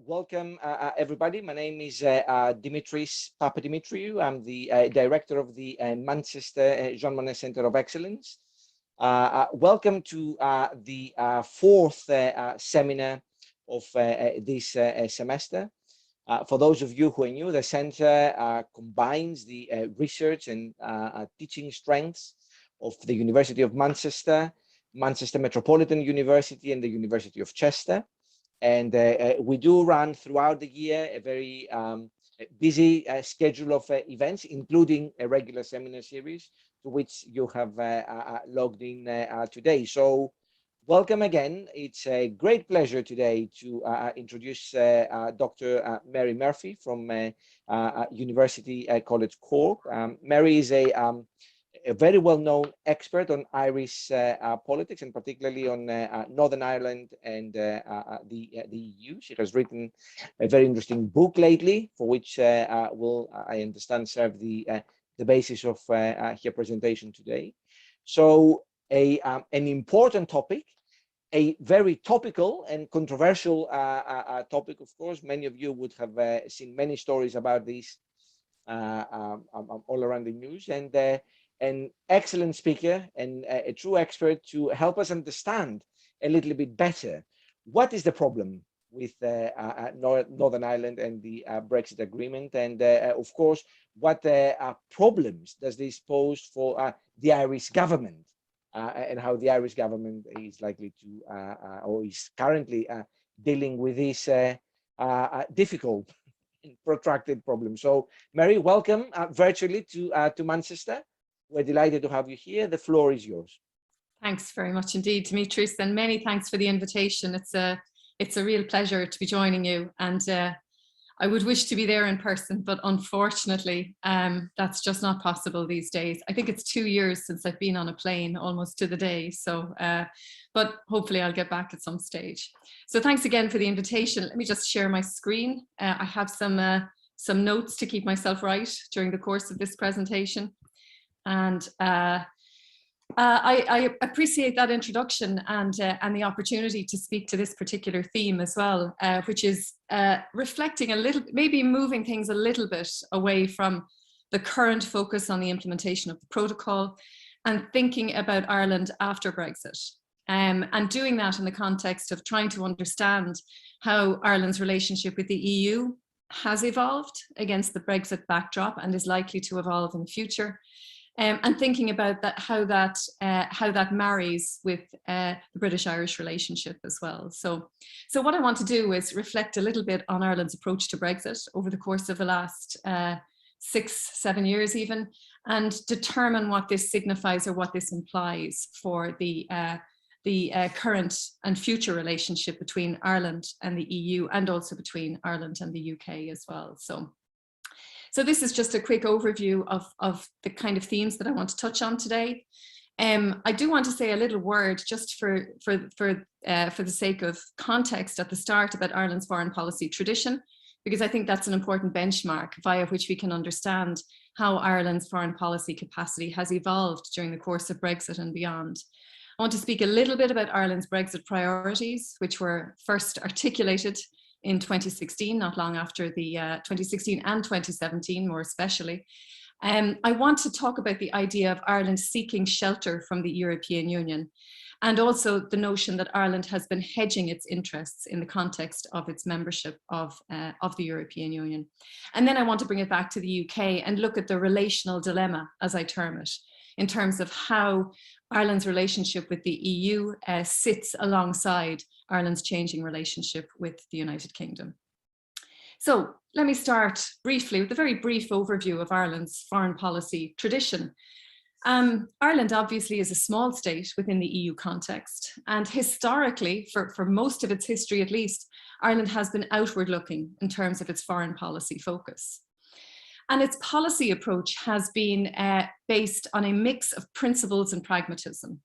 Welcome, everybody. My name is Dimitris Papadimitriou. I'm the director of the Manchester Jean Monnet Centre of Excellence. Welcome to the fourth seminar of this semester. For those of you who are new, the centre combines the research and teaching strengths of the University of Manchester, Manchester Metropolitan University, and the University of Chester. And we do run throughout the year a very busy schedule of events, including a regular seminar series to which you have logged in today. So welcome again. It's a great pleasure today to introduce Dr. Mary Murphy from University College Cork. Mary is a very well-known expert on Irish politics, and particularly on Northern Ireland and the EU. She has written a very interesting book lately, for which will, I understand, serve the basis of her presentation today. So an important topic, a very topical and controversial topic, of course. Many of you would have seen many stories about this all around the news, and an excellent speaker and a true expert to help us understand a little bit better what is the problem with Northern Ireland and the Brexit agreement, and of course, what problems does this pose for the Irish government, and how the Irish government is likely to, or is currently dealing with this difficult and protracted problem. So, Mary, welcome virtually to Manchester. We're delighted to have you here. The floor is yours. Thanks very much indeed, Dimitris, and many thanks for the invitation. It's a real pleasure to be joining you, and I would wish to be there in person, but unfortunately, that's just not possible these days. I think it's 2 years since I've been on a plane, almost to the day. So, but hopefully I'll get back at some stage. So thanks again for the invitation. Let me just share my screen. I have some notes to keep myself right during the course of this presentation. And I appreciate that introduction and the opportunity to speak to this particular theme as well, which is reflecting a little, maybe moving things a little bit away from the current focus on the implementation of the protocol and thinking about Ireland after Brexit, and doing that in the context of trying to understand how Ireland's relationship with the EU has evolved against the Brexit backdrop and is likely to evolve in the future. And thinking about that, how that marries with the British-Irish relationship as well. So what I want to do is reflect a little bit on Ireland's approach to Brexit over the course of the last 6-7 years even, and determine what this signifies or what this implies for the current and future relationship between Ireland and the EU, and also between Ireland and the UK as well. So this is just a quick overview of the kind of themes that I want to touch on today. I do want to say a little word just for the sake of context at the start about Ireland's foreign policy tradition, because I think that's an important benchmark via which we can understand how Ireland's foreign policy capacity has evolved during the course of Brexit and beyond. I want to speak a little bit about Ireland's Brexit priorities, which were first articulated in 2016, not long after the 2016 and 2017, more especially. I want to talk about the idea of Ireland seeking shelter from the European Union, and also the notion that Ireland has been hedging its interests in the context of its membership of the European Union. And then I want to bring it back to the UK and look at the relational dilemma, as I term it, in terms of how Ireland's relationship with the EU sits alongside Ireland's changing relationship with the United Kingdom. So let me start briefly with a very brief overview of Ireland's foreign policy tradition. Ireland obviously is a small state within the EU context, and historically, for most of its history at least, Ireland has been outward looking in terms of its foreign policy focus. And its policy approach has been based on a mix of principles and pragmatism.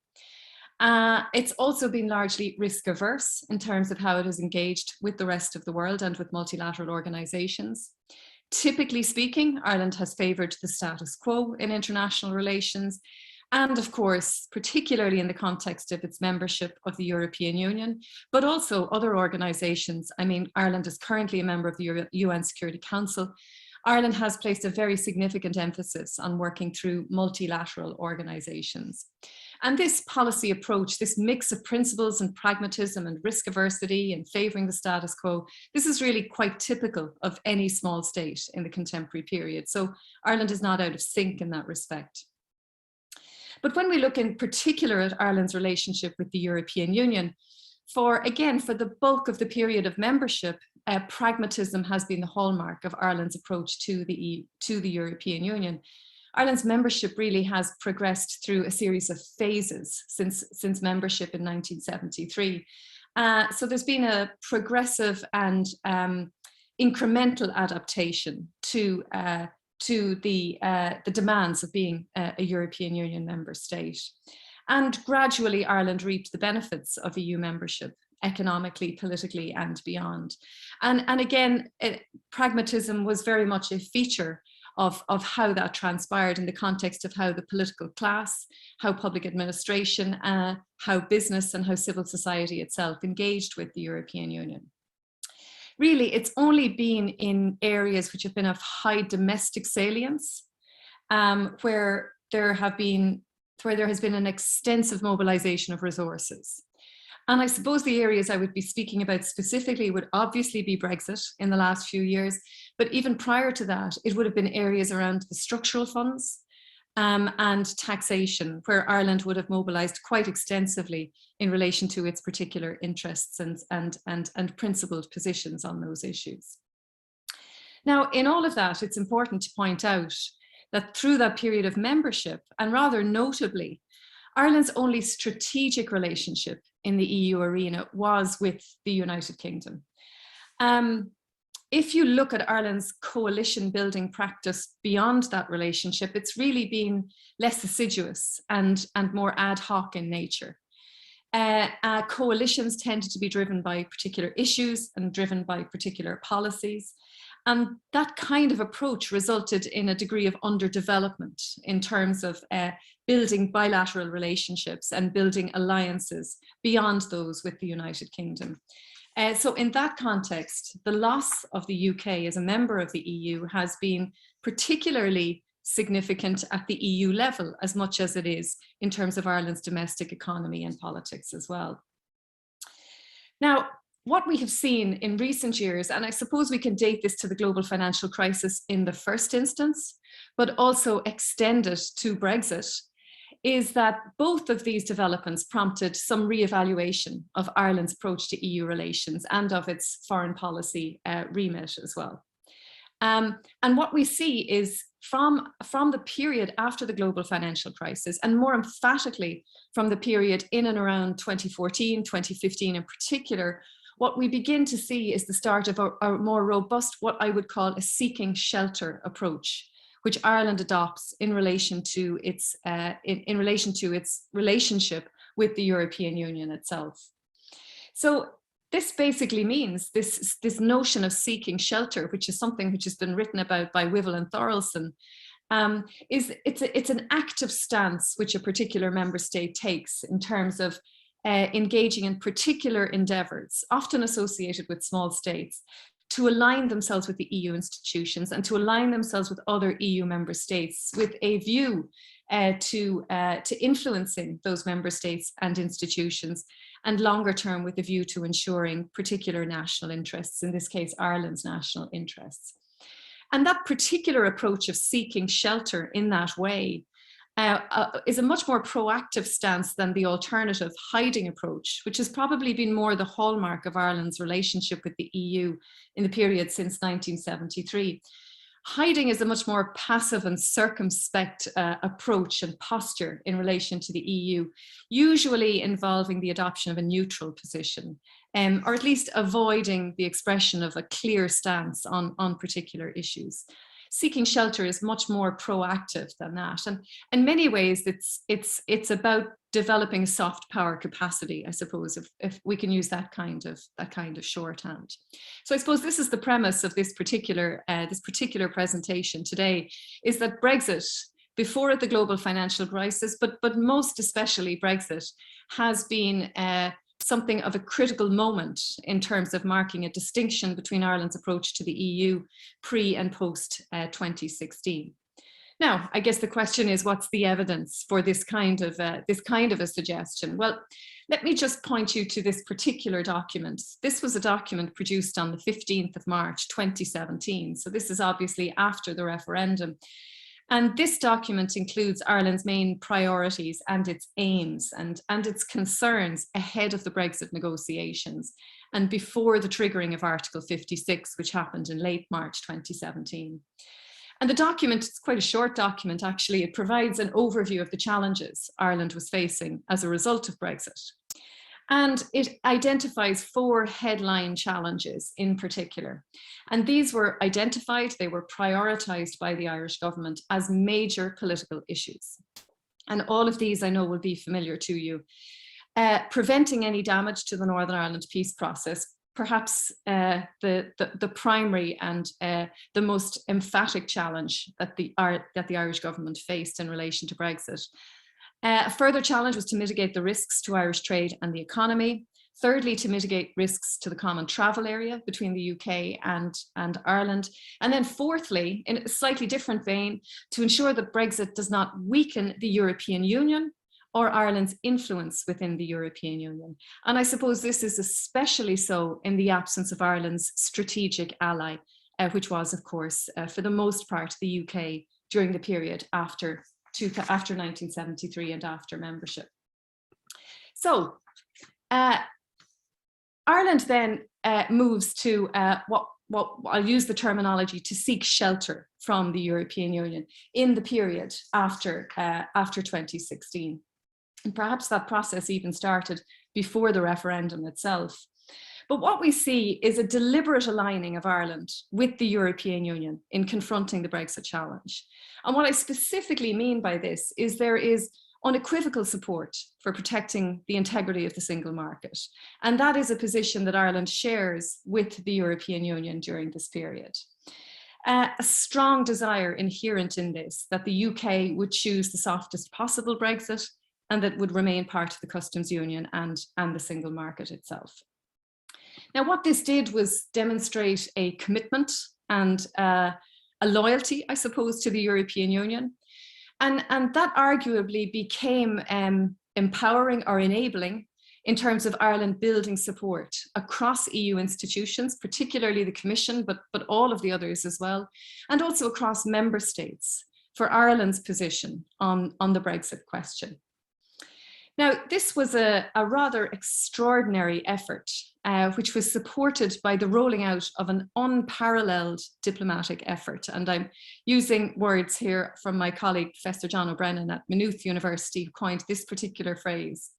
It's also been largely risk averse in terms of how it has engaged with the rest of the world and with multilateral organizations. Typically speaking, Ireland has favoured the status quo in international relations, And of course, particularly in the context of its membership of the European Union, but also other organisations. I mean, Ireland is currently a member of the UN Security Council. Ireland has placed a very significant emphasis on working through multilateral organisations. And this policy approach, this mix of principles and pragmatism and risk aversity and favouring the status quo, this is really quite typical of any small state in the contemporary period. So Ireland is not out of sync in that respect. But when we look in particular at Ireland's relationship with the European Union, for the bulk of the period of membership, pragmatism has been the hallmark of Ireland's approach to the European Union. Ireland's membership really has progressed through a series of phases since membership in 1973. So there's been a progressive and incremental adaptation to the demands of being a European Union member state. And gradually Ireland reaped the benefits of EU membership, economically, politically, and beyond. And again, pragmatism was very much a feature of how that transpired in the context of how the political class, how public administration, how business and how civil society itself engaged with the European Union. Really, it's only been in areas which have been of high domestic salience, where there has been an extensive mobilization of resources. And I suppose the areas I would be speaking about specifically would obviously be Brexit in the last few years, but even prior to that, it would have been areas around the structural funds and taxation, where Ireland would have mobilized quite extensively in relation to its particular interests and principled positions on those issues. Now, in all of that, it's important to point out that through that period of membership, and rather notably, Ireland's only strategic relationship in the EU arena was with the United Kingdom. If you look at Ireland's coalition building practice beyond that relationship, it's really been less assiduous and more ad hoc in nature. Coalitions tended to be driven by particular issues and driven by particular policies. And that kind of approach resulted in a degree of underdevelopment in terms of building bilateral relationships and building alliances beyond those with the United Kingdom. So in that context, the loss of the UK as a member of the EU has been particularly significant at the EU level, as much as it is in terms of Ireland's domestic economy and politics as well. Now, what we have seen in recent years, and I suppose we can date this to the global financial crisis in the first instance, but also extend it to Brexit, is that both of these developments prompted some re-evaluation of Ireland's approach to EU relations and of its foreign policy remit as well. And what we see is from the period after the global financial crisis, and more emphatically from the period in and around 2014, 2015 in particular, what we begin to see is the start of a more robust, what I would call a seeking shelter approach, which Ireland adopts in relation to its relationship with the European Union itself. So this basically means this notion of seeking shelter, which is something which has been written about by Wivel and Thorelson, it's an active stance which a particular member state takes in terms of engaging in particular endeavours, often associated with small states, to align themselves with the EU institutions and to align themselves with other EU member states with a view to influencing those member states and institutions, and longer term with a view to ensuring particular national interests, in this case, Ireland's national interests. And that particular approach of seeking shelter in that way is a much more proactive stance than the alternative hiding approach, which has probably been more the hallmark of Ireland's relationship with the EU in the period since 1973. Hiding is a much more passive and circumspect approach and posture in relation to the EU, usually involving the adoption of a neutral position, or at least avoiding the expression of a clear stance on particular issues. Seeking shelter is much more proactive than that, and in many ways it's about developing soft power capacity, I suppose, if we can use that kind of shorthand. So I suppose this is the premise of this particular presentation today, is that Brexit, before the global financial crisis, but most especially Brexit, has been something of a critical moment in terms of marking a distinction between Ireland's approach to the EU pre and post 2016. Now, I guess the question is, what's the evidence for this kind of a suggestion? Well, let me just point you to this particular document. This was a document produced on the 15th of March 2017. So this is obviously after the referendum. And this document includes Ireland's main priorities and its aims and its concerns ahead of the Brexit negotiations and before the triggering of Article 56, which happened in late March 2017. And the document, it's quite a short document actually, it provides an overview of the challenges Ireland was facing as a result of Brexit. And it identifies 4 headline challenges in particular. And these were identified, they were prioritised by the Irish government as major political issues. And all of these I know will be familiar to you. Preventing any damage to the Northern Ireland peace process, perhaps the primary and the most emphatic challenge that the Irish government faced in relation to Brexit. A further challenge was to mitigate the risks to Irish trade and the economy. Thirdly, to mitigate risks to the common travel area between the UK and Ireland. And then fourthly, in a slightly different vein, to ensure that Brexit does not weaken the European Union or Ireland's influence within the European Union. And I suppose this is especially so in the absence of Ireland's strategic ally, which was, of course, for the most part, the UK during the period after 1973 and after membership. So Ireland then moves to what I'll use the terminology to seek shelter from the European Union in the period after 2016. And perhaps that process even started before the referendum itself. But what we see is a deliberate aligning of Ireland with the European Union in confronting the Brexit challenge. And what I specifically mean by this is there is unequivocal support for protecting the integrity of the single market. And that is a position that Ireland shares with the European Union during this period. A strong desire inherent in this that the UK would choose the softest possible Brexit and that would remain part of the customs union and the single market itself. Now, what this did was demonstrate a commitment and a loyalty, I suppose, to the European Union. And that arguably became empowering or enabling in terms of Ireland building support across EU institutions, particularly the Commission, but all of the others as well, and also across member states for Ireland's position on the Brexit question. Now, this was a rather extraordinary effort, which was supported by the rolling out of an unparalleled diplomatic effort. And I'm using words here from my colleague, Professor John O'Brennan at Maynooth University, who coined this particular phrase.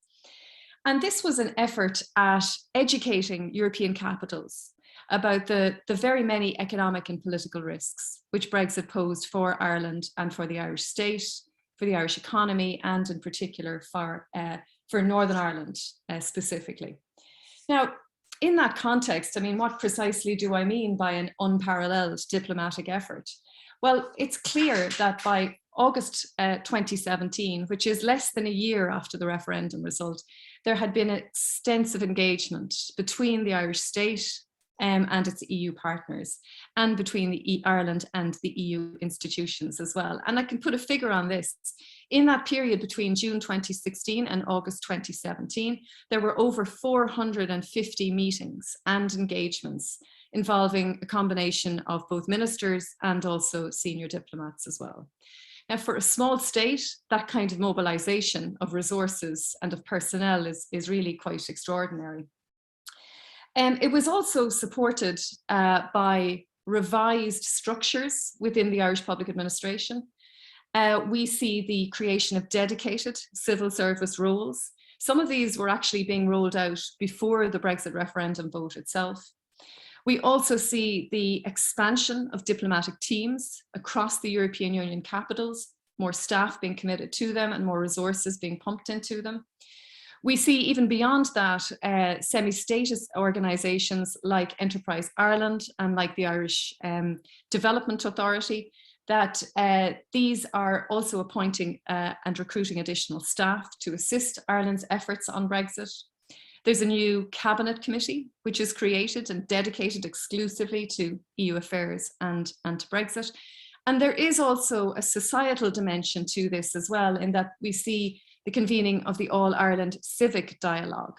And this was an effort at educating European capitals about the very many economic and political risks which Brexit posed for Ireland and for the Irish state, for the Irish economy, and in particular for Northern Ireland specifically. Now, in that context, I mean, what precisely do I mean by an unparalleled diplomatic effort? Well, it's clear that by August 2017, which is less than a year after the referendum result, there had been extensive engagement between the Irish state and its EU partners, and between Ireland and the EU institutions as well. And I can put a figure on this. In that period between June 2016 and August 2017, there were over 450 meetings and engagements involving a combination of both ministers and also senior diplomats as well. Now, for a small state, that kind of mobilization of resources and of personnel is really quite extraordinary. It was also supported by revised structures within the Irish public administration. We see the creation of dedicated civil service roles. Some of these were actually being rolled out before the Brexit referendum vote itself. We also see the expansion of diplomatic teams across the European Union capitals, more staff being committed to them and more resources being pumped into them. We see even beyond that, semi-state organisations like Enterprise Ireland and like the Irish Development Authority that these are also appointing and recruiting additional staff to assist Ireland's efforts on Brexit. There's a new cabinet committee, which is created and dedicated exclusively to EU affairs and to Brexit. And there is also a societal dimension to this as well, in that we see the convening of the All Ireland Civic Dialogue.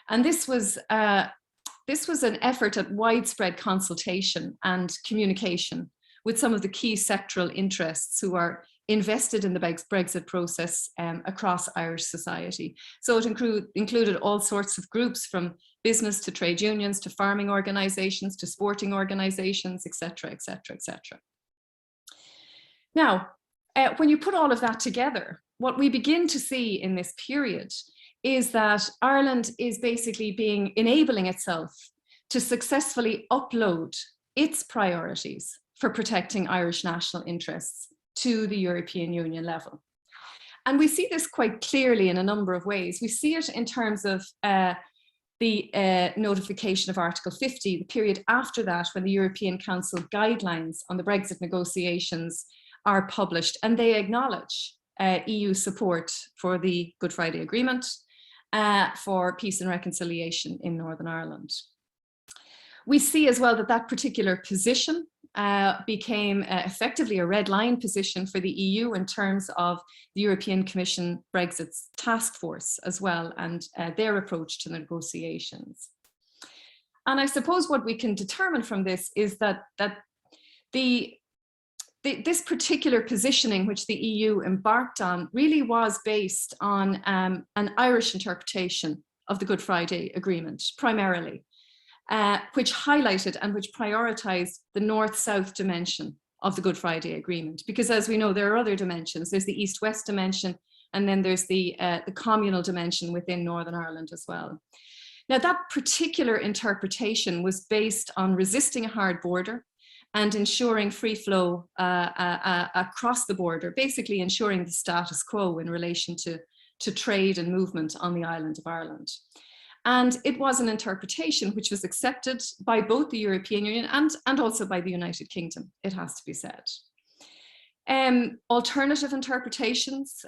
And this was an effort at widespread consultation and communication with some of the key sectoral interests who are invested in the Brexit process across Irish society. So it included all sorts of groups, from business to trade unions to farming organisations to sporting organisations, etc., etc., etc. Now, when you put all of that together, what we begin to see in this period is that Ireland is basically enabling itself to successfully upload its priorities for protecting Irish national interests to the European Union level. And we see this quite clearly in a number of ways. We see it in terms of the notification of Article 50, the period after that, when the European Council guidelines on the Brexit negotiations are published, and they acknowledge EU support for the Good Friday Agreement, for peace and reconciliation in Northern Ireland. We see as well that that particular position became effectively a red line position for the EU in terms of the European Commission Brexit's task force as well, and their approach to the negotiations. And I suppose what we can determine from this is that this particular positioning which the EU embarked on really was based on an Irish interpretation of the Good Friday Agreement, primarily, which highlighted and which prioritised the North-South dimension of the Good Friday Agreement. Because as we know, there are other dimensions. There's the East-West dimension, and then there's the communal dimension within Northern Ireland as well. Now, that particular interpretation was based on resisting a hard border and ensuring free flow across the border, basically ensuring the status quo in relation to trade and movement on the island of Ireland. And it was an interpretation which was accepted by both the European Union and also by the United Kingdom, it has to be said. Alternative interpretations,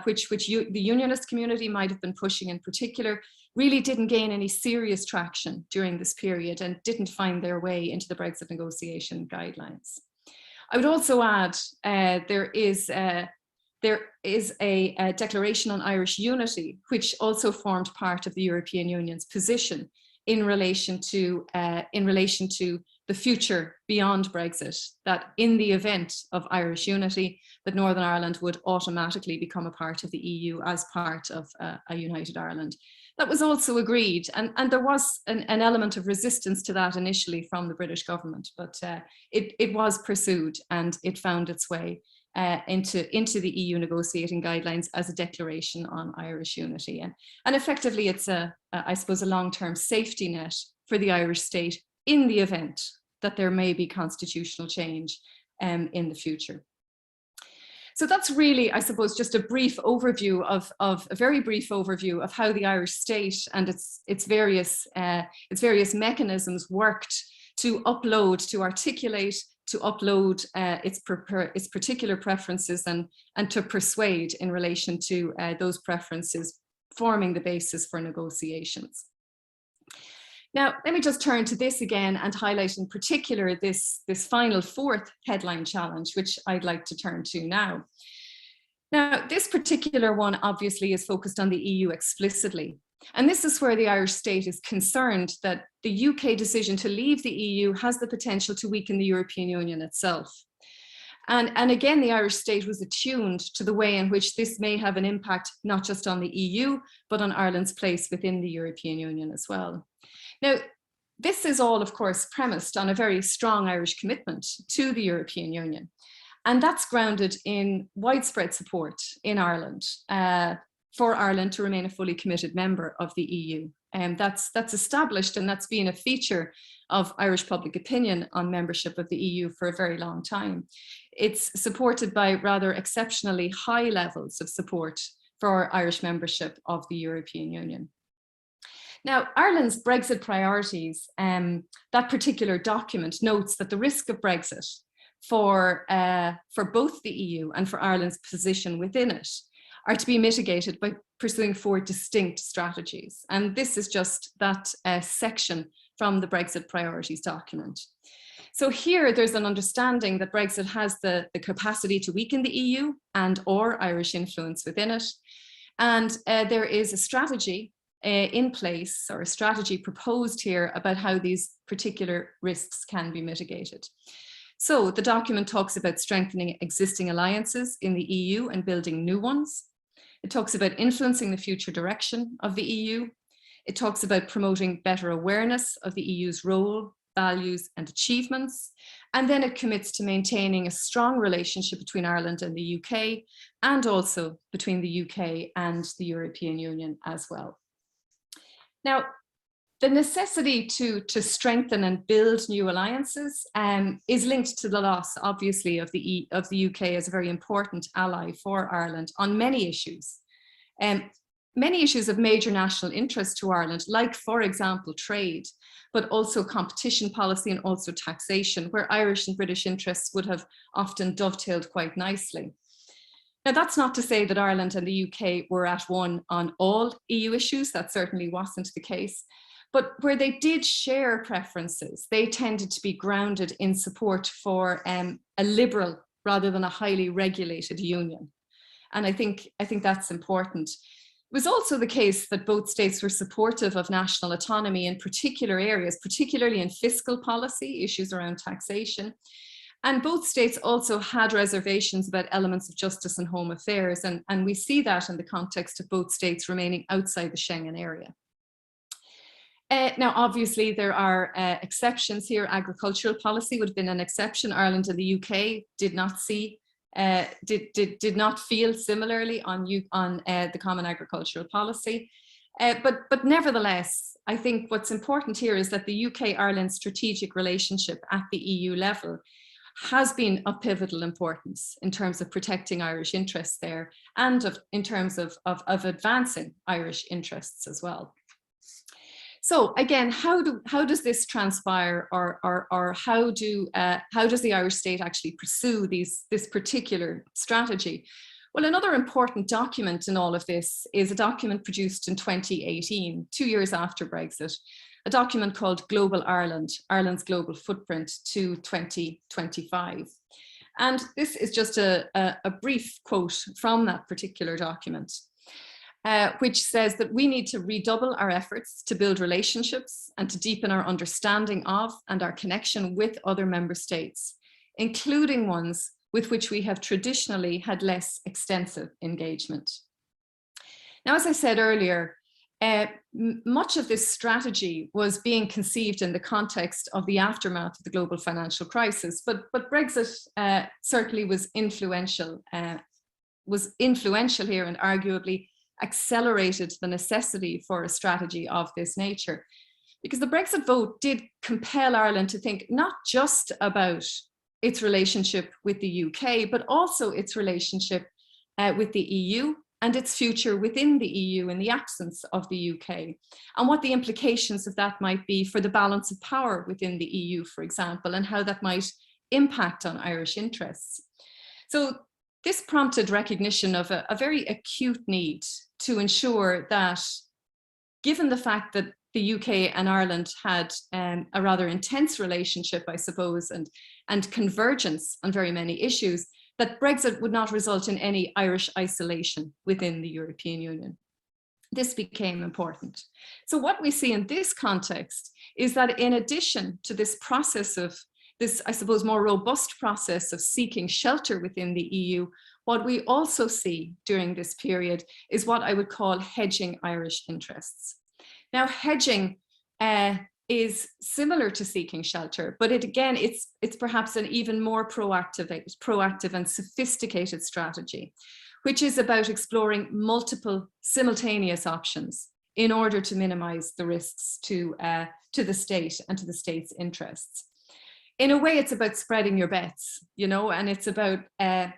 which the unionist community might have been pushing in particular, really didn't gain any serious traction during this period and didn't find their way into the Brexit negotiation guidelines. I would also add there is a declaration on Irish unity, which also formed part of the European Union's position in relation to the future beyond Brexit, that in the event of Irish unity, that Northern Ireland would automatically become a part of the EU as part of a united Ireland. That was also agreed, and there was an element of resistance to that initially from the British government, but it was pursued and it found its way into the EU negotiating guidelines as a declaration on Irish unity. And effectively it's I suppose, a long-term safety net for the Irish state in the event that there may be constitutional change in the future. So that's really, I suppose, just a brief overview of a very brief overview of how the Irish state and its various mechanisms worked to upload, to articulate, to upload its particular preferences and to persuade in relation to those preferences forming the basis for negotiations. Now, let me just turn to this again and highlight in particular this final fourth headline challenge, which I'd like to turn to now. Now, this particular one obviously is focused on the EU explicitly. And this is where the Irish state is concerned that the UK decision to leave the EU has the potential to weaken the European Union itself. And again, the Irish state was attuned to the way in which this may have an impact, not just on the EU, but on Ireland's place within the European Union as well. Now, this is all, of course, premised on a very strong Irish commitment to the European Union. And that's grounded in widespread support in Ireland for Ireland to remain a fully committed member of the EU. And that's established, and that's been a feature of Irish public opinion on membership of the EU for a very long time. It's supported by rather exceptionally high levels of support for Irish membership of the European Union. Now, Ireland's Brexit priorities, that particular document notes that the risk of Brexit for both the EU and for Ireland's position within it are to be mitigated by pursuing 4 distinct strategies. And this is just that section from the Brexit priorities document. So here there's an understanding that Brexit has the capacity to weaken the EU and or Irish influence within it. And there is a strategy in place, or a strategy proposed here, about how these particular risks can be mitigated. So the document talks about strengthening existing alliances in the EU and building new ones. It talks about influencing the future direction of the EU. It talks about promoting better awareness of the EU's role, values and achievements. And then it commits to maintaining a strong relationship between Ireland and the UK, and also between the UK and the European Union as well. Now, the necessity to strengthen and build new alliances is linked to the loss, obviously, of the UK as a very important ally for Ireland on many issues. Many issues of major national interest to Ireland, like, for example, trade, but also competition policy and also taxation, where Irish and British interests would have often dovetailed quite nicely. Now, that's not to say that Ireland and the UK were at one on all EU issues. That certainly wasn't the case. But where they did share preferences, they tended to be grounded in support for a liberal rather than a highly regulated union. And I think that's important. It was also the case that both states were supportive of national autonomy in particular areas, particularly in fiscal policy, issues around taxation. And both states also had reservations about elements of justice and home affairs. And we see that in the context of both states remaining outside the Schengen area. Now, obviously, there are exceptions here. Agricultural policy would have been an exception. Ireland and the UK did not see, did not feel similarly on the common agricultural policy. But nevertheless, I think what's important here is that the UK-Ireland strategic relationship at the EU level has been of pivotal importance in terms of protecting Irish interests there, and in terms of advancing Irish interests as well. So again, how does this transpire, or how does the Irish state actually pursue this particular strategy? Well, another important document in all of this is a document produced in 2018, 2 years after Brexit, a document called Global Ireland, Ireland's Global Footprint to 2025. And this is just a brief quote from that particular document. Which says that we need to redouble our efforts to build relationships and to deepen our understanding of and our connection with other member states, including ones with which we have traditionally had less extensive engagement. Now, as I said earlier, much of this strategy was being conceived in the context of the aftermath of the global financial crisis, but Brexit certainly was influential here, and arguably accelerated the necessity for a strategy of this nature, because the Brexit vote did compel Ireland to think not just about its relationship with the UK, but also its relationship with the EU and its future within the EU in the absence of the UK, and what the implications of that might be for the balance of power within the EU, for example, and how that might impact on Irish interests. So this prompted recognition of a very acute need to ensure that, given the fact that the UK and Ireland had a rather intense relationship, I suppose, and convergence on very many issues, that Brexit would not result in any Irish isolation within the European Union. This became important. So what we see in this context is that, in addition to this process of this, I suppose, more robust process of seeking shelter within the EU, what we also see during this period is what I would call hedging Irish interests. Now, hedging is similar to seeking shelter, but it's perhaps an even more proactive and sophisticated strategy, which is about exploring multiple simultaneous options in order to minimize the risks to the state and to the state's interests. In a way, it's about spreading your bets, and it's about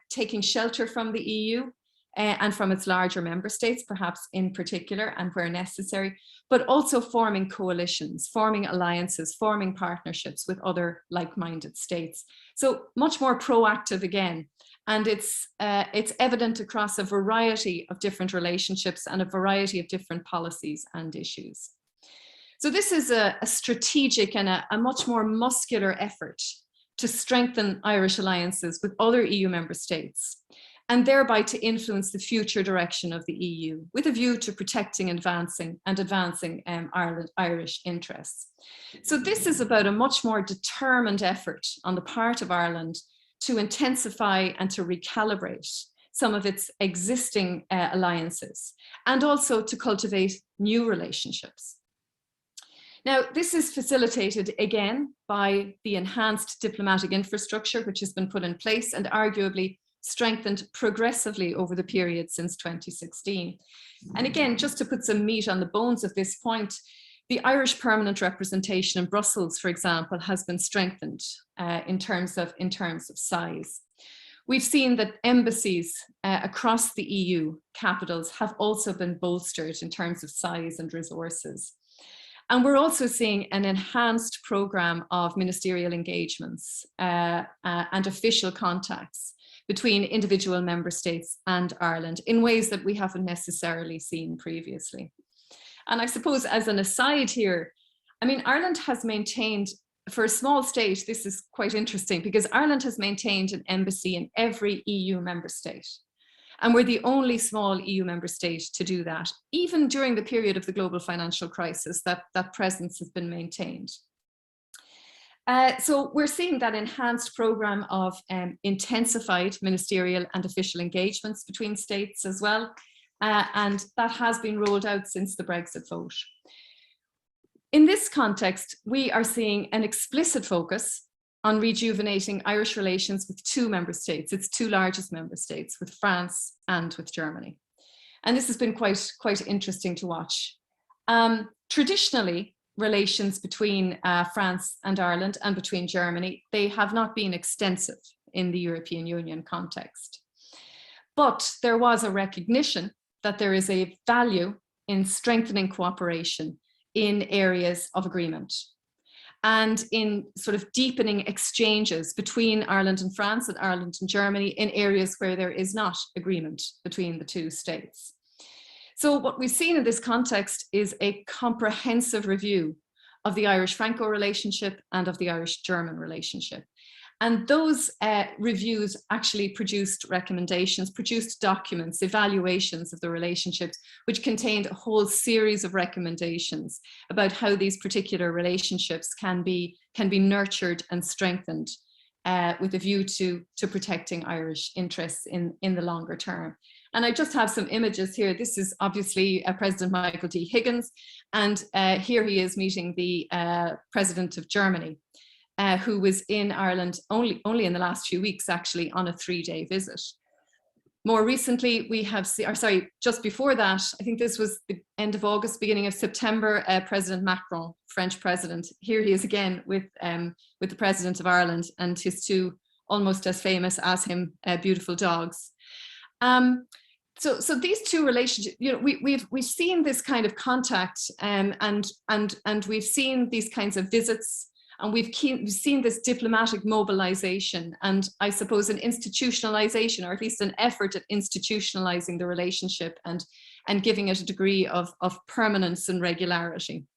taking shelter from the EU and from its larger member states, perhaps in particular, and where necessary, but also forming coalitions, forming alliances, forming partnerships with other like-minded states. So much more proactive again. And it's evident across a variety of different relationships and a variety of different policies and issues. So this is a strategic and a much more muscular effort to strengthen Irish alliances with other EU member states, and thereby to influence the future direction of the EU with a view to protecting and advancing Irish interests. So this is about a much more determined effort on the part of Ireland to intensify and to recalibrate some of its existing alliances, and also to cultivate new relationships. Now, this is facilitated again by the enhanced diplomatic infrastructure which has been put in place and arguably strengthened progressively over the period since 2016. And again, just to put some meat on the bones of this point, the Irish permanent representation in Brussels, for example, has been strengthened in terms of size. We've seen that embassies across the EU capitals have also been bolstered in terms of size and resources. And we're also seeing an enhanced programme of ministerial engagements and official contacts between individual member states and Ireland in ways that we haven't necessarily seen previously. And I suppose as an aside here, I mean, Ireland has maintained, for a small state, this is quite interesting because Ireland has maintained an embassy in every EU member state. And we're the only small EU member state to do that. Even during the period of the global financial crisis, that presence has been maintained. So we're seeing that enhanced programme of intensified ministerial and official engagements between states as well. And that has been rolled out since the Brexit vote. In this context, we are seeing an explicit focus on rejuvenating Irish relations with two member states, its two largest member states, with France and with Germany. And this has been quite interesting to watch. Traditionally, relations between France and Ireland and between Germany, they have not been extensive in the European Union context. But there was a recognition that there is a value in strengthening cooperation in areas of agreement and in sort of deepening exchanges between Ireland and France and Ireland and Germany in areas where there is not agreement between the two states. So what we've seen in this context is a comprehensive review of the Irish-Franco relationship and of the Irish-German relationship. And those reviews actually produced recommendations, produced documents, evaluations of the relationships, which contained a whole series of recommendations about how these particular relationships can be nurtured and strengthened with a view to protecting Irish interests in the longer term. And I just have some images here. This is obviously President Michael D. Higgins, and here he is meeting the President of Germany, who was in Ireland only in the last few weeks, actually, on a 3-day visit. More recently, we have seen, or sorry, just before that, I think this was the end of August, beginning of September, President Macron, French president, here he is again with the President of Ireland and his two almost as famous as him beautiful dogs. So these two relationships, you know, we've seen this kind of contact and we've seen these kinds of visits, and we've seen this diplomatic mobilization and I suppose an institutionalization, or at least an effort at institutionalizing the relationship and giving it a degree of permanence and regularity.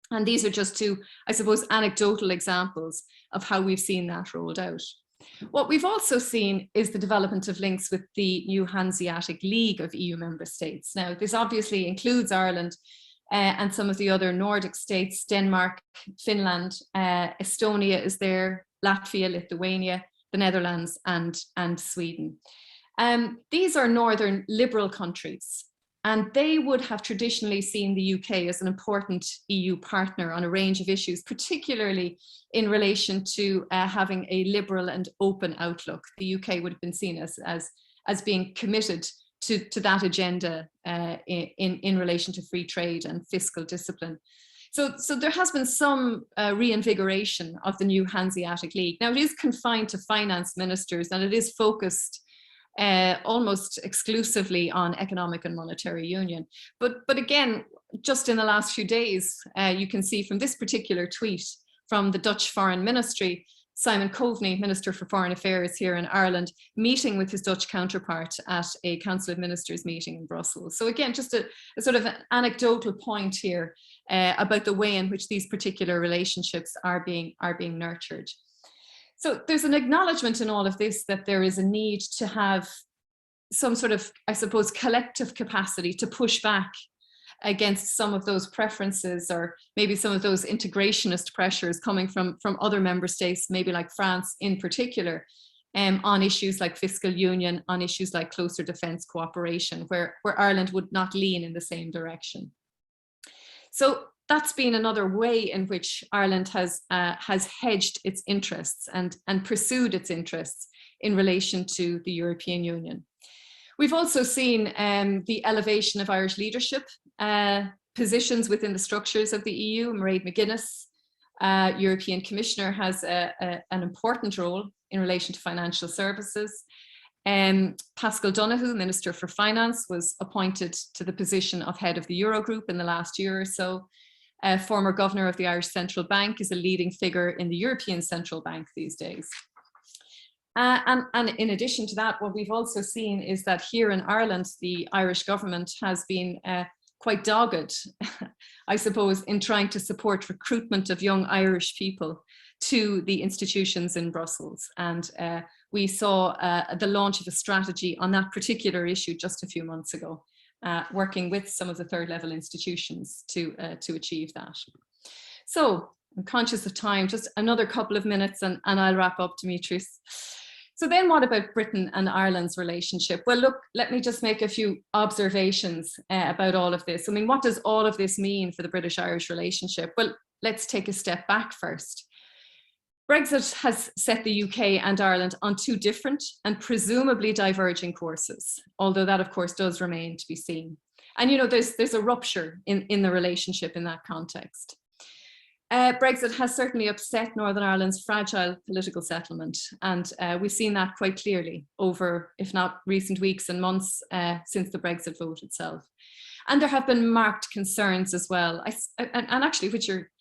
And these are just two, I suppose, anecdotal examples of how we've seen that rolled out. What we've also seen is the development of links with the new Hanseatic League of EU member states. Now, this obviously includes Ireland and some of the other Nordic states, Denmark, Finland, Estonia is there, Latvia, Lithuania, the Netherlands and Sweden. These are northern liberal countries, and they would have traditionally seen the UK as an important EU partner on a range of issues, particularly in relation to having a liberal and open outlook. The UK would have been seen as being committed to that agenda in relation to free trade and fiscal discipline. So there has been some reinvigoration of the new Hanseatic League. Now, it is confined to finance ministers and it is focused almost exclusively on economic and monetary union. But again, just in the last few days, you can see from this particular tweet from the Dutch Foreign Ministry, Simon Coveney, Minister for Foreign Affairs here in Ireland, meeting with his Dutch counterpart at a Council of Ministers meeting in Brussels. So again, just a sort of an anecdotal point here about the way in which these particular relationships are being nurtured. So there's an acknowledgement in all of this that there is a need to have some sort of, I suppose, collective capacity to push back against some of those preferences, or maybe some of those integrationist pressures coming from other member states, maybe like France in particular, on issues like fiscal union, on issues like closer defence cooperation, where Ireland would not lean in the same direction. So that's been another way in which Ireland has hedged its interests and pursued its interests in relation to the European Union. We've also seen the elevation of Irish leadership positions within the structures of the EU. Mairead McGuinness, European Commissioner, has an important role in relation to financial services. Pascal Donoghue, Minister for Finance, was appointed to the position of head of the Eurogroup in the last year or so. Former governor of the Irish Central Bank is a leading figure in the European Central Bank these days. And in addition to that, what we've also seen is that here in Ireland, the Irish government has been quite dogged, I suppose, in trying to support recruitment of young Irish people to the institutions in Brussels. And we saw the launch of a strategy on that particular issue just a few months ago, working with some of the third level institutions to achieve that. So I'm conscious of time, just another couple of minutes and I'll wrap up, Dimitris. So then what about Britain and Ireland's relationship? Well, look, let me just make a few observations about all of this. I mean, what does all of this mean for the British-Irish relationship? Well, let's take a step back first. Brexit has set the UK and Ireland on two different and presumably diverging courses, although that of course does remain to be seen. And you know, there's a rupture in the relationship in that context. Brexit has certainly upset Northern Ireland's fragile political settlement, and we've seen that quite clearly over, if not recent weeks and months, since the Brexit vote itself. And there have been marked concerns as well, and actually which are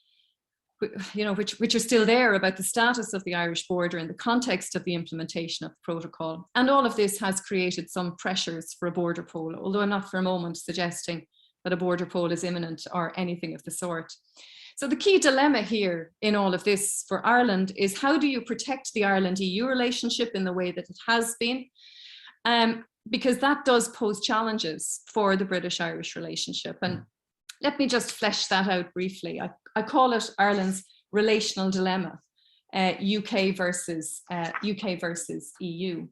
still there, about the status of the Irish border in the context of the implementation of the protocol. And all of this has created some pressures for a border poll, although I'm not for a moment suggesting that a border poll is imminent or anything of the sort. So the key dilemma here in all of this for Ireland is, how do you protect the Ireland-EU relationship in the way that it has been? Because that does pose challenges for the British-Irish relationship. And let me just flesh that out briefly. I call it Ireland's relational dilemma, UK versus EU.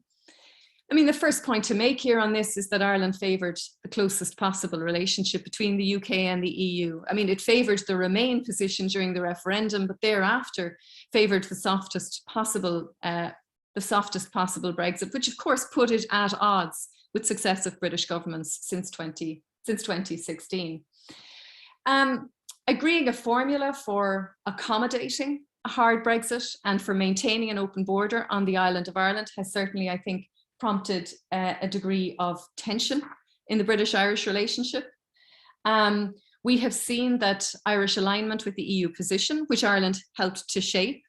I mean, the first point to make here on this is that Ireland favoured the closest possible relationship between the UK and the EU. I mean, it favoured the Remain position during the referendum, but thereafter favoured the softest possible Brexit, which of course put it at odds with successive British governments since 2016. Agreeing a formula for accommodating a hard Brexit and for maintaining an open border on the island of Ireland has certainly, I think, prompted a degree of tension in the British-Irish relationship. We have seen that Irish alignment with the EU position, which Ireland helped to shape,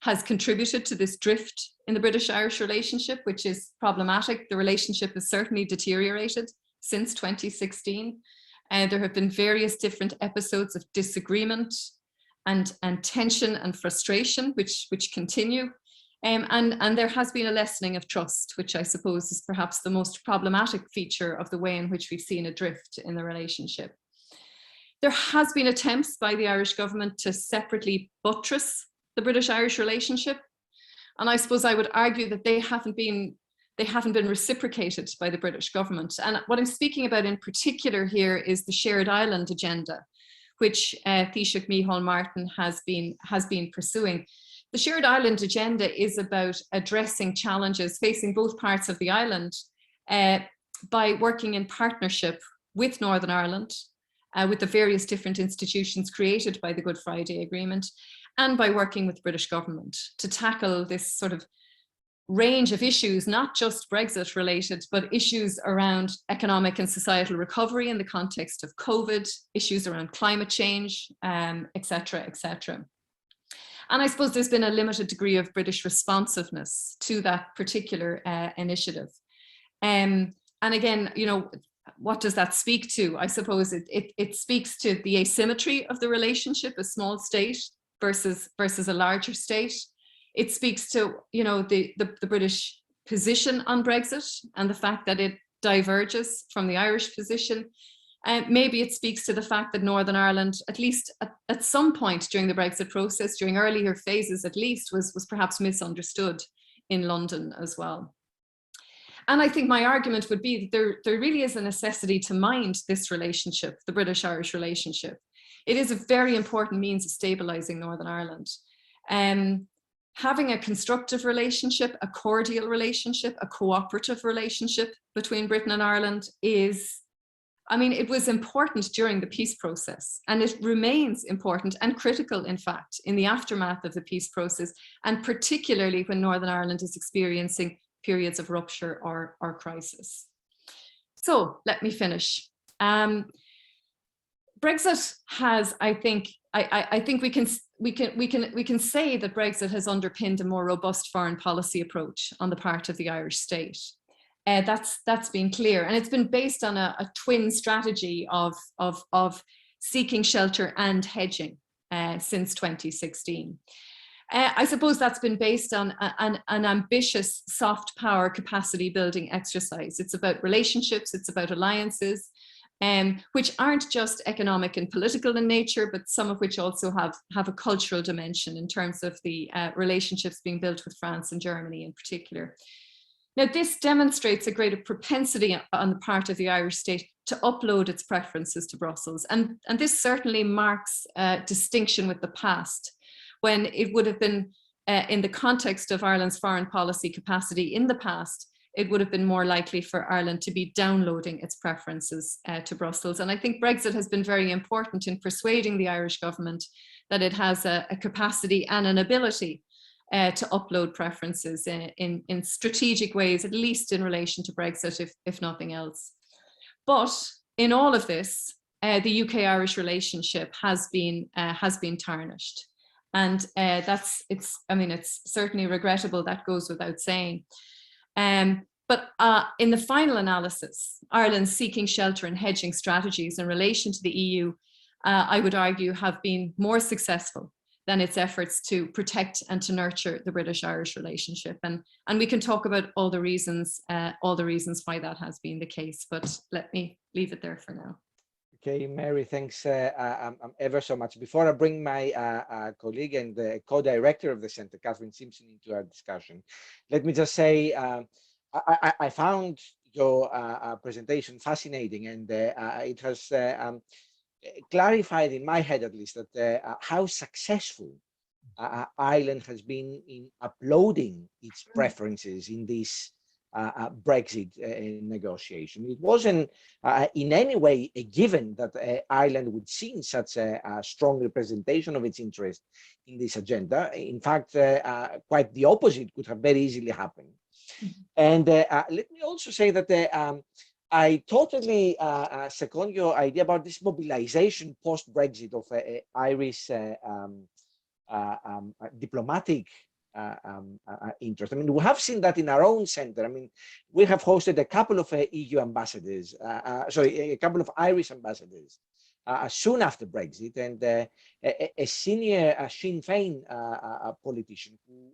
has contributed to this drift in the British-Irish relationship, which is problematic. The relationship has certainly deteriorated since 2016. There have been various different episodes of disagreement and tension and frustration, which continue. And there has been a lessening of trust, which I suppose is perhaps the most problematic feature of the way in which we've seen a drift in the relationship. There has been attempts by the Irish government to separately buttress the British-Irish relationship. And I suppose I would argue that they haven't been reciprocated by the British government. And what I'm speaking about in particular here is the shared island agenda, which Taoiseach Micheál Martin has been pursuing. The shared island agenda is about addressing challenges facing both parts of the island by working in partnership with Northern Ireland, with the various different institutions created by the Good Friday Agreement, and by working with the British government to tackle this sort of range of issues, not just Brexit related, but issues around economic and societal recovery in the context of COVID, issues around climate change, etc., etc. And I suppose there's been a limited degree of British responsiveness to that particular initiative. And again, you know, what does that speak to? I suppose it speaks to the asymmetry of the relationship, a small state versus a larger state. It speaks to, you know, the British position on Brexit and the fact that it diverges from the Irish position. And maybe it speaks to the fact that Northern Ireland, at least at some point during the Brexit process, during earlier phases at least, was perhaps misunderstood in London as well. And I think my argument would be that there really is a necessity to mind this relationship, the British-Irish relationship. It is a very important means of stabilising Northern Ireland. Having a constructive relationship, a cordial relationship, a cooperative relationship between Britain and Ireland is, I mean, it was important during the peace process, and it remains important and critical, in fact, in the aftermath of the peace process, and particularly when Northern Ireland is experiencing periods of rupture or crisis. So let me finish. Brexit has, I think we can say that Brexit has underpinned a more robust foreign policy approach on the part of the Irish state. That's been clear, and it's been based on a twin strategy of seeking shelter and hedging since 2016. I suppose that's been based on an ambitious soft power capacity building exercise. It's about relationships, it's about alliances, which aren't just economic and political in nature, but some of which also have a cultural dimension in terms of the relationships being built with France and Germany in particular. Now, this demonstrates a greater propensity on the part of the Irish state to upload its preferences to Brussels. And this certainly marks a distinction with the past, when it would have been, in the context of Ireland's foreign policy capacity in the past, it would have been more likely for Ireland to be downloading its preferences to Brussels. And I think Brexit has been very important in persuading the Irish government that it has a capacity and an ability to upload preferences in strategic ways, at least in relation to Brexit, if nothing else. But in all of this, the UK-Irish relationship has been tarnished. And it's certainly regrettable, that goes without saying. But in the final analysis, Ireland's seeking shelter and hedging strategies in relation to the EU, I would argue, have been more successful than its efforts to protect and to nurture the British-Irish relationship. And we can talk about all the reasons why that has been the case, but let me leave it there for now. Okay, Mary, thanks ever so much. Before I bring my colleague and the co-director of the Centre, Catherine Simpson, into our discussion, let me just say I found your presentation fascinating, and it has clarified in my head, at least, that how successful Ireland has been in uploading its preferences in this Brexit negotiation. It wasn't in any way a given that Ireland would see such a strong representation of its interest in this agenda. In fact, quite the opposite could have very easily happened. And let me also say that I totally second your idea about this mobilization post-Brexit of Irish diplomatic interest. I mean, we have seen that in our own centre. I mean, we have hosted a couple of EU ambassadors, a couple of Irish ambassadors soon after Brexit, and a senior Sinn Féin politician who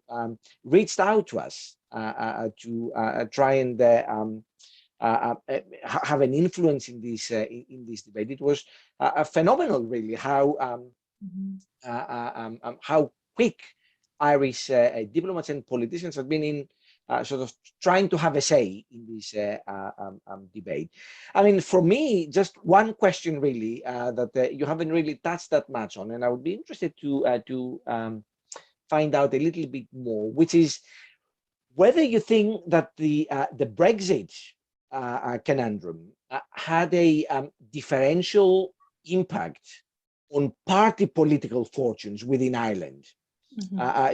reached out to us to try and have an influence in this debate. It was phenomenal, really, how quick Irish diplomats and politicians have been in sort of trying to have a say in this debate. I mean, for me, just one question really that you haven't really touched that much on, and I would be interested to find out a little bit more, which is whether you think that the Brexit conundrum had a differential impact on party political fortunes within Ireland.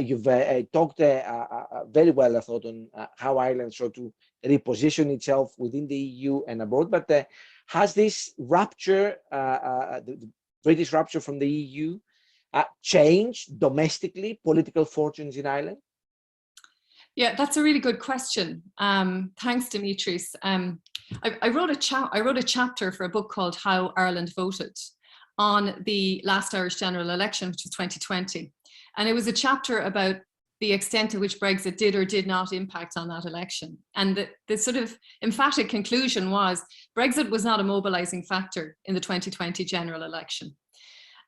You've talked very well, I thought, on how Ireland sought to reposition itself within the EU and abroad. But has this rupture, the British rupture from the EU, changed domestically political fortunes in Ireland? Yeah, that's a really good question. Thanks, Dimitris. I wrote a chapter for a book called How Ireland Voted on the last Irish general election, which was 2020. And it was a chapter about the extent to which Brexit did or did not impact on that election. And the sort of emphatic conclusion was Brexit was not a mobilizing factor in the 2020 general election.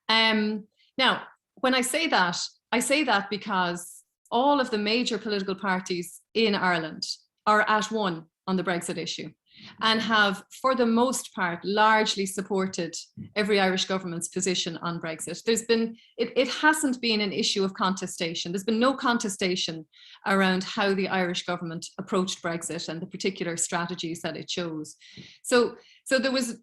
Now, when I say that because all of the major political parties in Ireland are at one on the Brexit issue and have, for the most part, largely supported every Irish government's position on Brexit. It hasn't been an issue of contestation. There's been no contestation around how the Irish government approached Brexit and the particular strategies that it chose. So there was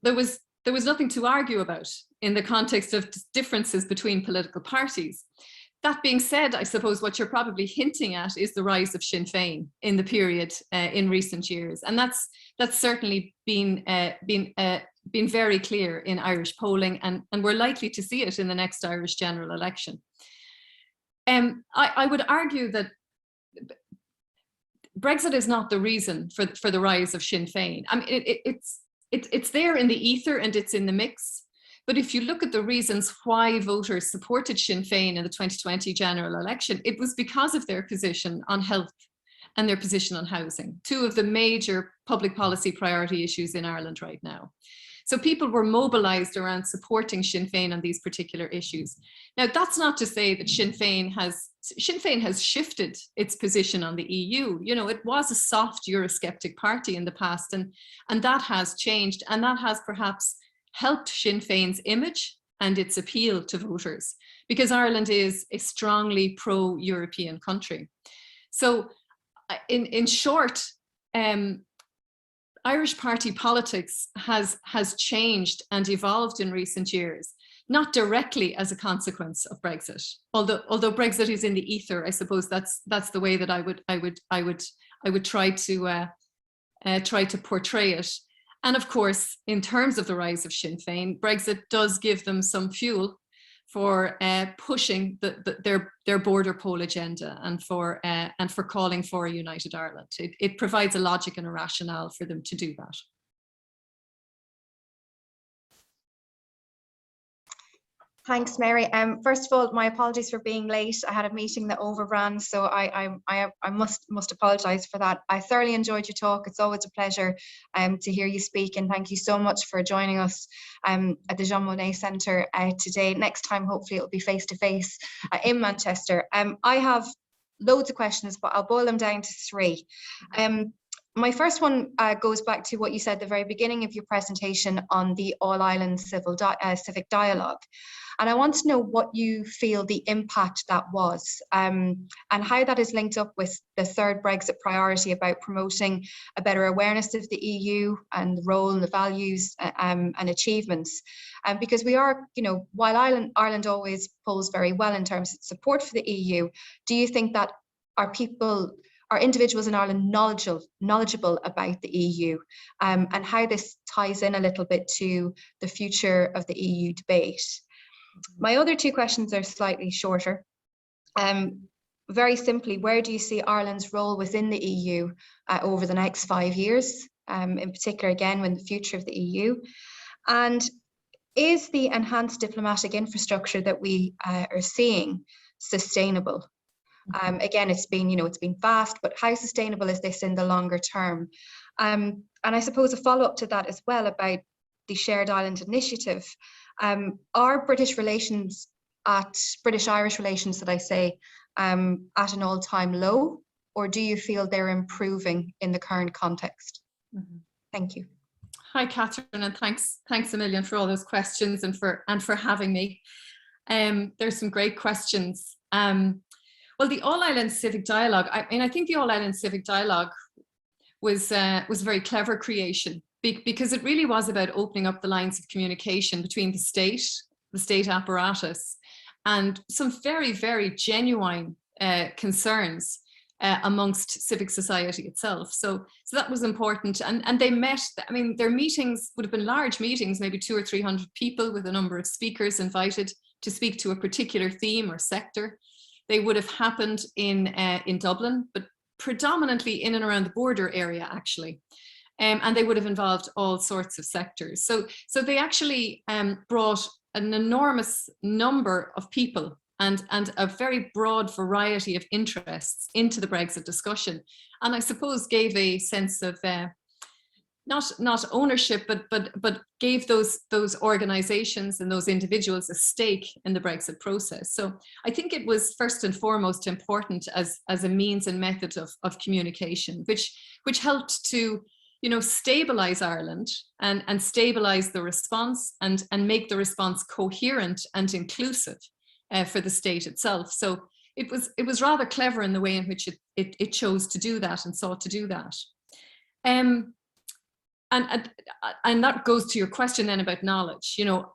nothing to argue about in the context of differences between political parties. That being said, I suppose what you're probably hinting at is the rise of Sinn Féin in the period in recent years, and that's certainly been very clear in Irish polling, and we're likely to see it in the next Irish general election. I would argue that Brexit is not the reason for the rise of Sinn Féin. I mean, it's there in the ether and it's in the mix. But if you look at the reasons why voters supported Sinn Féin in the 2020 general election, it was because of their position on health and their position on housing, two of the major public policy priority issues in Ireland right now. So people were mobilised around supporting Sinn Féin on these particular issues. Now, that's not to say that Sinn Féin has shifted its position on the EU. You know, it was a soft Eurosceptic party in the past, and that has changed, and that has perhaps helped Sinn Féin's image and its appeal to voters, because Ireland is a strongly pro-European country. So in short, Irish party politics has changed and evolved in recent years, not directly as a consequence of Brexit. Although Brexit is in the ether, I suppose that's the way that I would try to portray it. And of course, in terms of the rise of Sinn Féin, Brexit does give them some fuel for pushing their border poll agenda and for calling for a united Ireland. It provides a logic and a rationale for them to do that. Thanks, Mary. First of all, my apologies for being late. I had a meeting that overran, so I must apologise for that. I thoroughly enjoyed your talk. It's always a pleasure to hear you speak, and thank you so much for joining us at the Jean Monnet Centre today. Next time, hopefully, it'll be face-to-face in Manchester. I have loads of questions, but I'll boil them down to three. My first one goes back to what you said at the very beginning of your presentation on the All-Ireland Civic Dialogue. And I want to know what you feel the impact that was and how that is linked up with the third Brexit priority about promoting a better awareness of the EU and the role and the values and achievements. Because we are, you know, while Ireland always polls very well in terms of support for the EU, do you think that are individuals in Ireland knowledgeable about the EU and how this ties in a little bit to the future of the EU debate? My other two questions are slightly shorter. Very simply, where do you see Ireland's role within the EU over the next 5 years, in particular, again, when the future of the EU? And is the enhanced diplomatic infrastructure that we are seeing sustainable? Again, it's been vast, but how sustainable is this in the longer term? And I suppose a follow-up to that as well about the Shared Island Initiative. Are British Irish relations, at an all-time low, or do you feel they're improving in the current context? Mm-hmm. Thank you. Hi, Catherine, and thanks a million for all those questions and for having me. There's some great questions. Well, the All-Ireland Civic Dialogue, I think the All-Ireland Civic Dialogue was a very clever creation because it really was about opening up the lines of communication between the state apparatus and some very, very genuine concerns amongst civic society itself. So that was important. And they met, I mean, their meetings would have been large meetings, maybe 200 or 300 people with a number of speakers invited to speak to a particular theme or sector. They would have happened in Dublin, but predominantly in and around the border area, actually. And they would have involved all sorts of sectors. So they actually brought an enormous number of people and a very broad variety of interests into the Brexit discussion. And I suppose gave a sense of not ownership, but gave those organizations and those individuals a stake in the Brexit process. So I think it was first and foremost important as a means and method of communication, which helped to, you know, stabilize Ireland and stabilize the response and make the response coherent and inclusive for the state itself. So it was rather clever in the way in which it chose to do that and sought to do that. And that goes to your question then about knowledge. You know,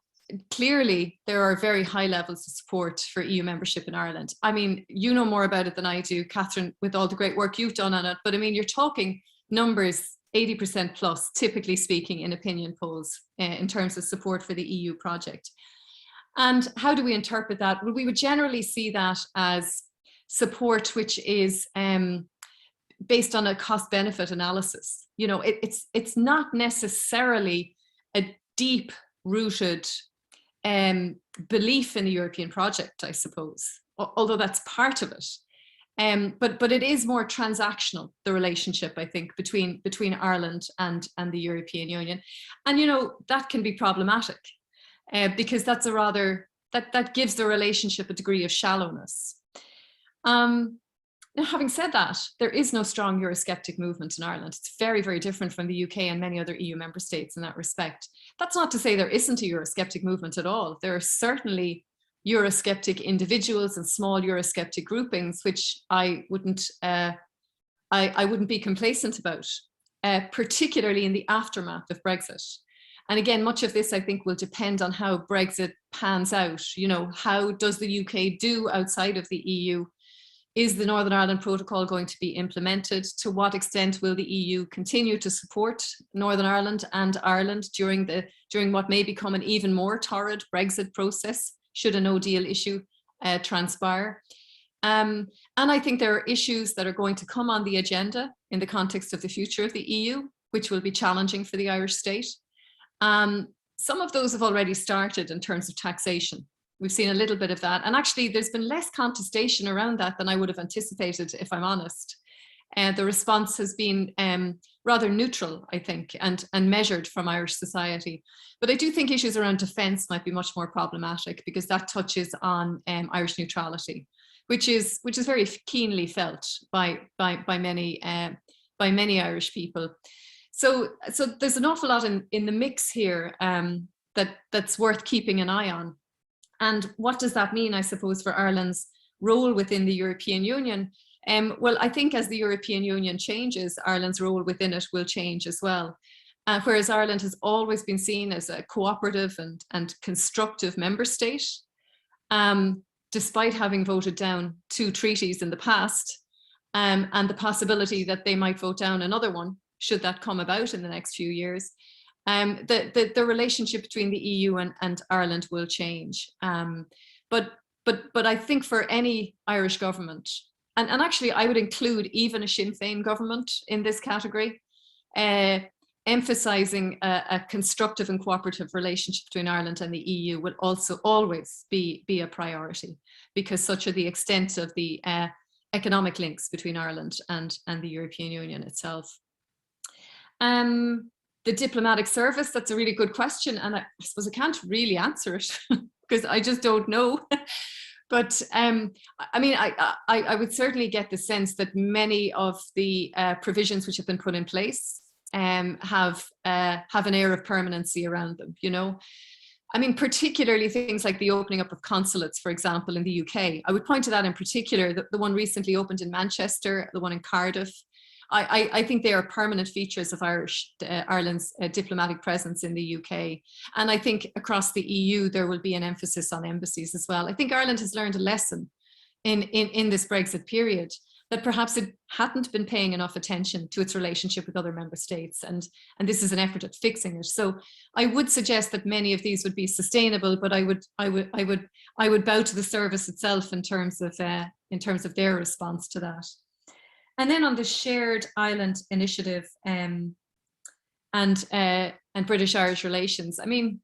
clearly there are very high levels of support for EU membership in Ireland. I mean, you know more about it than I do, Catherine, with all the great work you've done on it. But I mean, you're talking numbers 80% plus, typically speaking, in opinion polls in terms of support for the EU project. And how do we interpret that? Well, we would generally see that as support which is based on a cost-benefit analysis. You know, it's not necessarily a deep-rooted belief in the European project, I suppose, although that's part of it. But it is more transactional, the relationship, I think, between Ireland and the European Union. And, you know, that can be problematic because that's a rather, that gives the relationship a degree of shallowness. Now, having said that, there is no strong Eurosceptic movement in Ireland. It's very, very different from the UK and many other EU member states in that respect. That's not to say there isn't a Eurosceptic movement at all. There are certainly Eurosceptic individuals and small Eurosceptic groupings, which I wouldn't be complacent about, particularly in the aftermath of Brexit. And again, much of this, I think, will depend on how Brexit pans out. You know, how does the UK do outside of the EU? Is the Northern Ireland Protocol going to be implemented? To what extent will the EU continue to support Northern Ireland and Ireland during what may become an even more torrid Brexit process, should a no-deal issue transpire? And I think there are issues that are going to come on the agenda in the context of the future of the EU, which will be challenging for the Irish state. Some of those have already started in terms of taxation. We've seen a little bit of that. And actually, there's been less contestation around that than I would have anticipated, if I'm honest. The response has been rather neutral, I think, and measured from Irish society. But I do think issues around defence might be much more problematic because that touches on Irish neutrality, which is very keenly felt by many Irish people. So there's an awful lot in the mix here that's worth keeping an eye on. And what does that mean, I suppose, for Ireland's role within the European Union? Well, I think as the European Union changes, Ireland's role within it will change as well. Whereas Ireland has always been seen as a cooperative and constructive member state, despite having voted down 2 treaties in the past, and the possibility that they might vote down another one, should that come about in the next few years. The relationship between the EU and Ireland will change. But I think for any Irish government, and actually I would include even a Sinn Féin government in this category, emphasising a constructive and cooperative relationship between Ireland and the EU will also always be a priority, because such are the extent of the economic links between Ireland and the European Union itself. The diplomatic service, that's a really good question. And I suppose I can't really answer it because I just don't know. But I mean, I would certainly get the sense that many of the provisions which have been put in place have an air of permanency around them, you know. I mean, particularly things like the opening up of consulates, for example, in the UK. I would point to that in particular, the one recently opened in Manchester, the one in Cardiff. I think they are permanent features of Ireland's diplomatic presence in the UK. And I think across the EU, there will be an emphasis on embassies as well. I think Ireland has learned a lesson in this Brexit period, that perhaps it hadn't been paying enough attention to its relationship with other member states. And this is an effort at fixing it. So I would suggest that many of these would be sustainable, but I would bow to the service itself in terms of their response to that. And then on the shared island initiative and British-Irish relations, I mean,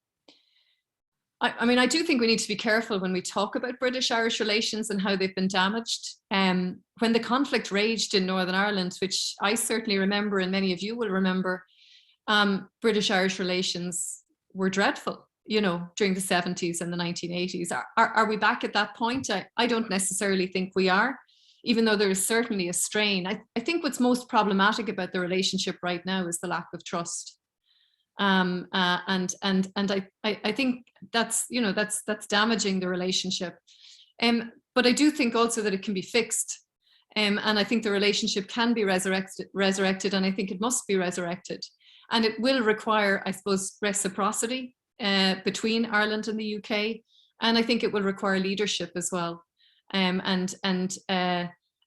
I do think we need to be careful when we talk about British-Irish relations and how they've been damaged. When the conflict raged in Northern Ireland, which I certainly remember and many of you will remember, British-Irish relations were dreadful, you know, during the 70s and the 1980s. Are we back at that point? I don't necessarily think we are, even though there is certainly a strain. I think what's most problematic about the relationship right now is the lack of trust. And I think that's, you know, that's damaging the relationship. But I do think also that it can be fixed. And I think the relationship can be resurrected, and I think it must be resurrected. And it will require, I suppose, reciprocity between Ireland and the UK. And I think it will require leadership as well. And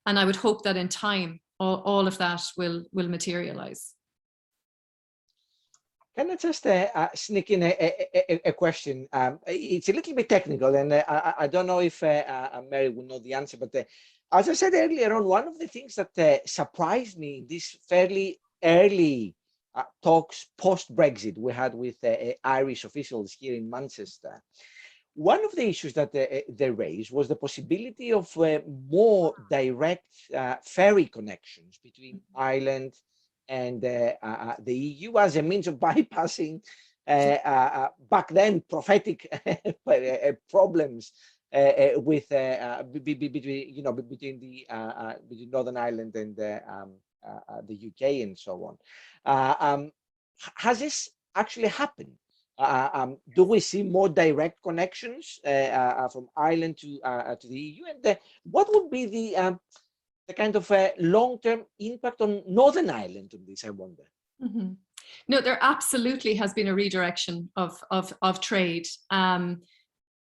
I would hope that in time, all of that will materialize. Can I just sneak in a question? It's a little bit technical, and I don't know if Mary will know the answer, but as I said earlier on, one of the things that surprised me in this fairly early talks post-Brexit we had with Irish officials here in Manchester, one of the issues that they raised was the possibility of more direct ferry connections between Ireland and the EU as a means of bypassing back then prophetic problems with between Northern Ireland and the UK and so on. Has this actually happened? Do we see more direct connections from Ireland to the EU? And what would be the kind of long-term impact on Northern Ireland on this, I wonder? Mm-hmm. No, there absolutely has been a redirection of trade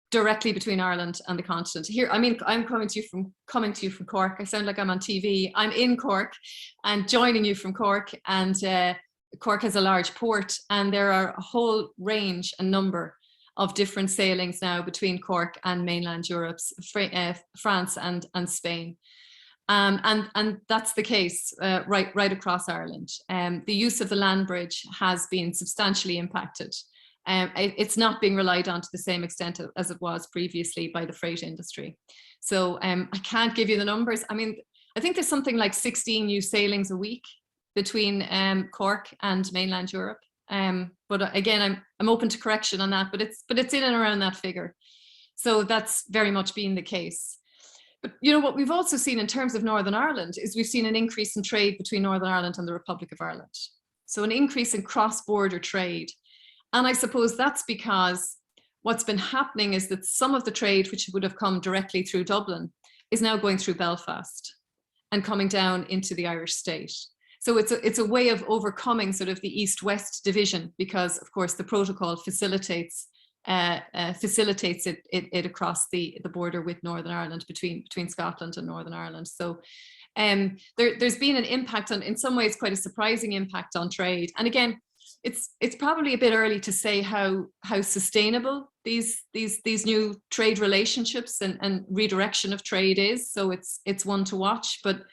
directly between Ireland and the continent. Here, I mean, I'm coming to you from Cork. I sound like I'm on TV. I'm in Cork and joining you from Cork, and Cork has a large port, and there are a whole range and number of different sailings now between Cork and mainland Europe, France and Spain. And that's the case right across Ireland. The use of the land bridge has been substantially impacted. It's not being relied on to the same extent as it was previously by the freight industry. So I can't give you the numbers. I mean, I think there's something like 16 new sailings a week between Cork and mainland Europe. But again, I'm open to correction on that, but it's in and around that figure. So that's very much been the case. But you know what we've also seen in terms of Northern Ireland is we've seen an increase in trade between Northern Ireland and the Republic of Ireland. So an increase in cross-border trade. And I suppose that's because what's been happening is that some of the trade which would have come directly through Dublin is now going through Belfast and coming down into the Irish state. So it's a way of overcoming sort of the east-west division, because of course the protocol facilitates it across the border with Northern Ireland, between Scotland and Northern Ireland. So there's been an impact on, in some ways, quite a surprising impact on trade. And again, it's probably a bit early to say how sustainable these new trade relationships and redirection of trade is. So it's one to watch. But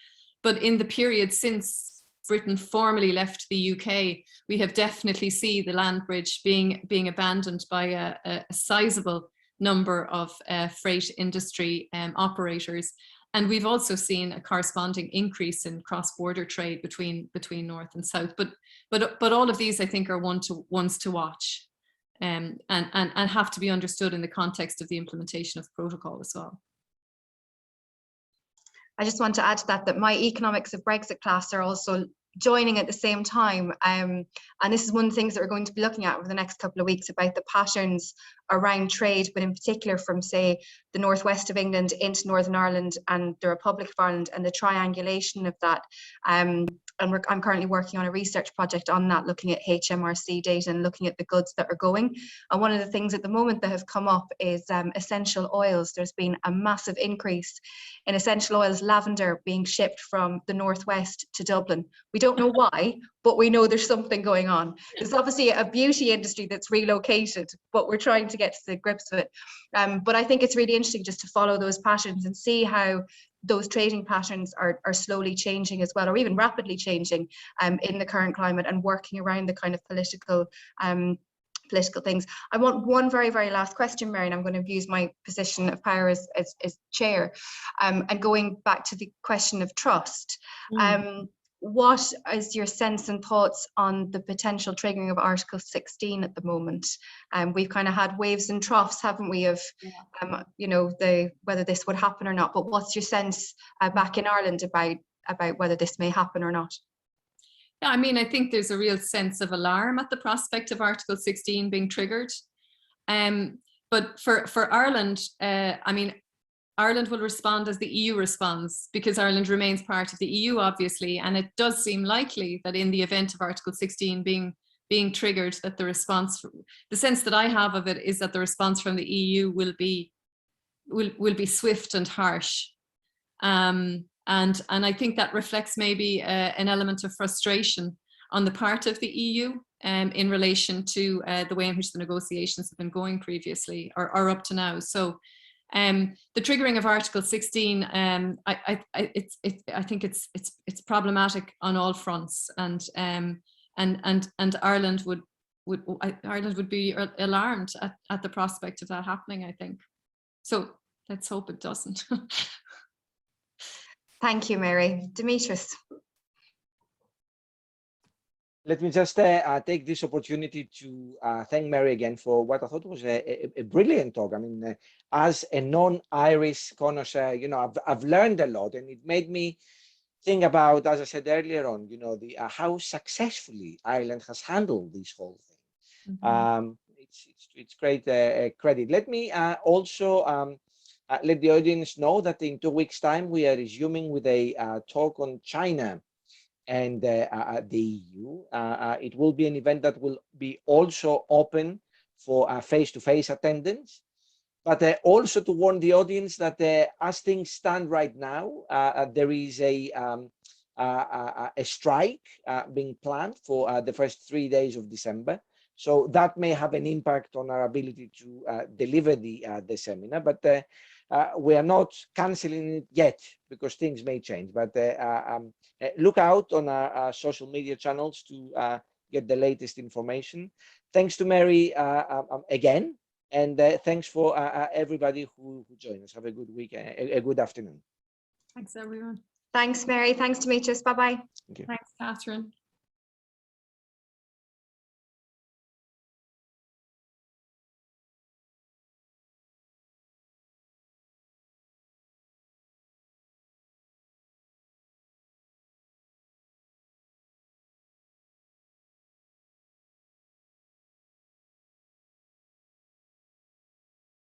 in the period since Britain formally left the UK, we have definitely seen the land bridge being abandoned by a sizable number of freight industry operators. And we've also seen a corresponding increase in cross-border trade between North and South. But all of these, I think, are ones to watch and have to be understood in the context of the implementation of protocol as well. I just want to add to that my economics of Brexit class are also joining at the same time. And this is one of the things that we're going to be looking at over the next couple of weeks about the patterns around trade, but in particular from, say, the northwest of England into Northern Ireland and the Republic of Ireland, and the triangulation of that. I'm currently working on a research project on that, looking at HMRC data and looking at the goods that are going. And one of the things at the moment that has come up is essential oils. There's been a massive increase in essential oils, lavender being shipped from the northwest to Dublin. We don't know why, but we know there's something going on. There's obviously a beauty industry that's relocated, but we're trying to get to the grips with it. But I think it's really interesting just to follow those patterns and see how those trading patterns are slowly changing as well, or even rapidly changing in the current climate, and working around the kind of political things. I want one very, very last question, Mary, and I'm going to use my position of power as chair, and going back to the question of trust. What is your sense and thoughts on the potential triggering of Article 16 at the moment? We've kind of had waves and troughs, haven't we, of you know, whether this would happen or not. But what's your sense back in Ireland about whether this may happen or not? Yeah, I mean, I think there's a real sense of alarm at the prospect of Article 16 being triggered. But for Ireland, I mean, Ireland will respond as the EU responds, because Ireland remains part of the EU, obviously, and it does seem likely that in the event of Article 16 being triggered, that the response, the sense that I have of it is that the response from the EU will be swift and harsh, and I think that reflects maybe an element of frustration on the part of the EU in relation to the way in which the negotiations have been going previously or up to now. So. The triggering of Article 16, I think it's problematic on all fronts, and Ireland would be alarmed at the prospect of that happening, I think. So let's hope it doesn't. Thank you, Mary. Dimitris. Let me just take this opportunity to thank Mary again for what I thought was a brilliant talk. I mean, as a non-Irish connoisseur, you know, I've learned a lot, and it made me think about, as I said earlier on, you know, the how successfully Ireland has handled this whole thing. It's great credit. Let me also let the audience know that in 2 weeks' time we are resuming with a talk on China and the EU. It will be an event that will be also open for face-to-face attendance, but also to warn the audience that as things stand right now, there is a strike being planned for the first 3 days of December. So that may have an impact on our ability to deliver the seminar, but we are not canceling it yet because things may change. But look out on our social media channels to get the latest information. Thanks to Mary again, and thanks for everybody who joined us. Have a good week, a good afternoon. Thanks, everyone. Thanks, Mary. Thanks, Demetrius. Bye-bye. Thanks, Catherine.